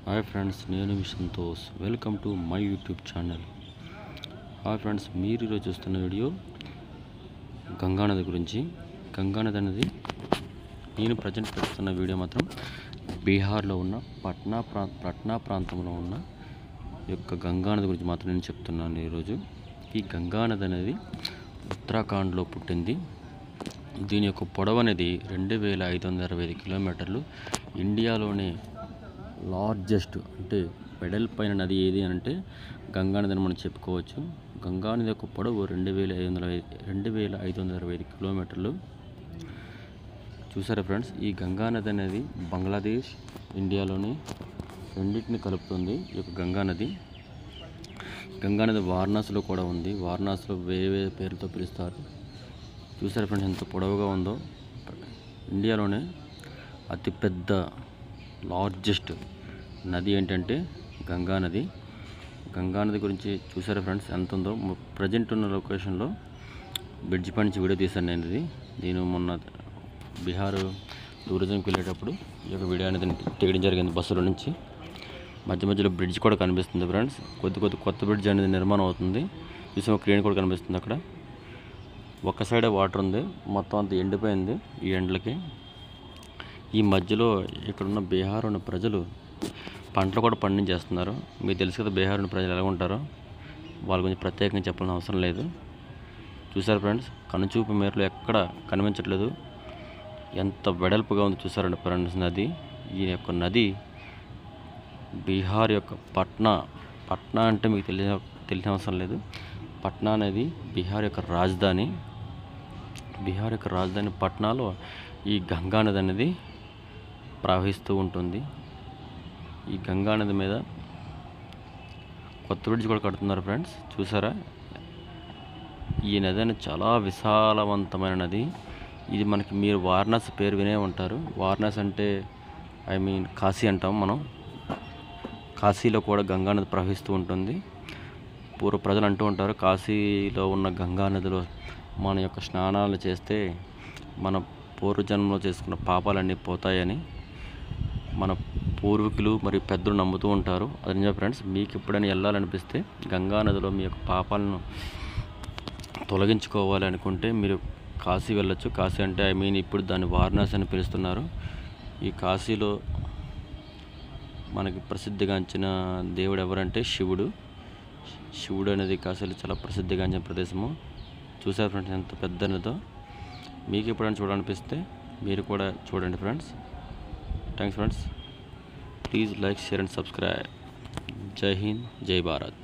Hi friends, నేను మీ Santosh. Welcome to my YouTube channel. Hi friends, మీరు ఈరోజు చూస్తున్న వీడియో గంగానది గురించి. గంగానది అనేది నేను ప్రజెంట్ పెడుతున్న వీడియో మాత్రం బీహార్లో ఉన్న పట్నా ప్రాంతంలో ఉన్న యొక్క గంగానది గురించి మాత్రం నేను చెప్తున్నాను ఈరోజు. ఈ గంగానది అనేది ఉత్తరాఖండ్లో పుట్టింది. దీని యొక్క పొడవు అనేది 2565 కిలోమీటర్లు. ఇండియాలోనే లార్జెస్ట్ అంటే పెడల్ పైన నది ఏది అని అంటే గంగానది అని మనం చెప్పుకోవచ్చు. గంగానది యొక్క పొడవు 2565 కిలోమీటర్లు. చూసారా ఫ్రెండ్స్, ఈ గంగానది అనేది బంగ్లాదేశ్, ఇండియాలోని రెండింటిని కలుపుతుంది. ఈ యొక్క గంగానది వారణాసిలో కూడా ఉంది. వారణాసిలో వేరే పేరుతో పిలుస్తారు. చూసారా ఫ్రెండ్స్, ఎంత పొడవుగా ఉందో. ఇండియాలోనే అతిపెద్ద లార్జెస్ట్ నది ఏంటంటే గంగానది. గంగానది గురించి చూసారా ఫ్రెండ్స్ ఎంత ఉందో. ప్రజెంట్ ఉన్న లొకేషన్లో బ్రిడ్జ్ పై నుంచి వీడియో తీశాను నేను. నేను మొన్న బీహార్ టూరిజంకి వెళ్ళేటప్పుడు ఈ యొక్క వీడియో అనేది తీయడం జరిగింది. బస్సులో నుంచి మధ్యలో బ్రిడ్జ్ కూడా కనిపిస్తుంది ఫ్రెండ్స్. కొత్త బ్రిడ్జ్ అనేది నిర్మాణం అవుతుంది. చూసిన క్రేన్ కూడా కనిపిస్తుంది అక్కడ. ఒక్క సైడే వాటర్ ఉంది, మొత్తం అంతా ఎండిపోయింది ఈ ఎండలకి. ఈ మధ్యలో ఇక్కడున్న బీహార్ ఉన్న ప్రజలు పంటలు కూడా పండించేస్తున్నారు. మీకు తెలుసు కదా బీహార్ ఉన్న ప్రజలు ఎలా ఉంటారో. వాళ్ళ గురించి ప్రత్యేకంగా చెప్పాల్సిన అవసరం లేదు. చూసారు ఫ్రెండ్స్, కనుచూపు మేరలో ఎక్కడ కనిపించట్లేదు. ఎంత వెడల్పుగా ఉంది చూసారండి ఫ్రెండ్స్ నది. ఈ యొక్క నది బీహార్ యొక్క పట్నా అంటే మీకు తెలిసిన అవసరం లేదు. పట్నా అనేది బీహార్ యొక్క రాజధాని. పట్నాలో ఈ గంగానది అనేది ప్రవహిస్తూ ఉంటుంది. ఈ గంగానది మీద కొత్త బ్రిడ్జ్ కూడా కడుతున్నారు ఫ్రెండ్స్. చూసారా, ఈ నది అనేది చాలా విశాలవంతమైన నది. ఇది మనకి మీరు వారణాసి పేరు వినే ఉంటారు. వారణాసి అంటే కాశీ అంటాం మనం. కాశీలో కూడా గంగానది ప్రవహిస్తూ ఉంటుంది. పూర్వ ప్రజలు అంటూ ఉంటారు, కాశీలో ఉన్న గంగానదిలో మన యొక్క స్నానాలు చేస్తే మన పూర్వజన్మలో చేసుకున్న పాపాలన్నీ పోతాయని మన పూర్వీకులు మరియు పెద్దలు నమ్ముతూ ఉంటారు. అది నిజమే ఫ్రెండ్స్. మీకు ఎప్పుడైనా వెళ్ళాలనిపిస్తే గంగానదిలో మీ యొక్క పాపాలను తొలగించుకోవాలి అనుకుంటే మీరు కాశీ వెళ్ళొచ్చు. కాశీ అంటే ఇప్పుడు దాన్ని వారణాసి అని పిలుస్తున్నారు. ఈ కాశీలో మనకి ప్రసిద్ధిగాంచిన దేవుడు ఎవరంటే శివుడు అనేది కాశీలో చాలా ప్రసిద్ధిగాంచిన ప్రదేశము. చూసారు ఫ్రెండ్స్ ఎంత పెద్దదో. మీకు ఎప్పుడైనా చూడాలనిపిస్తే మీరు కూడా చూడండి friends. Thanks friends. Please like, share and subscribe. జై హింద్, జై భారత్.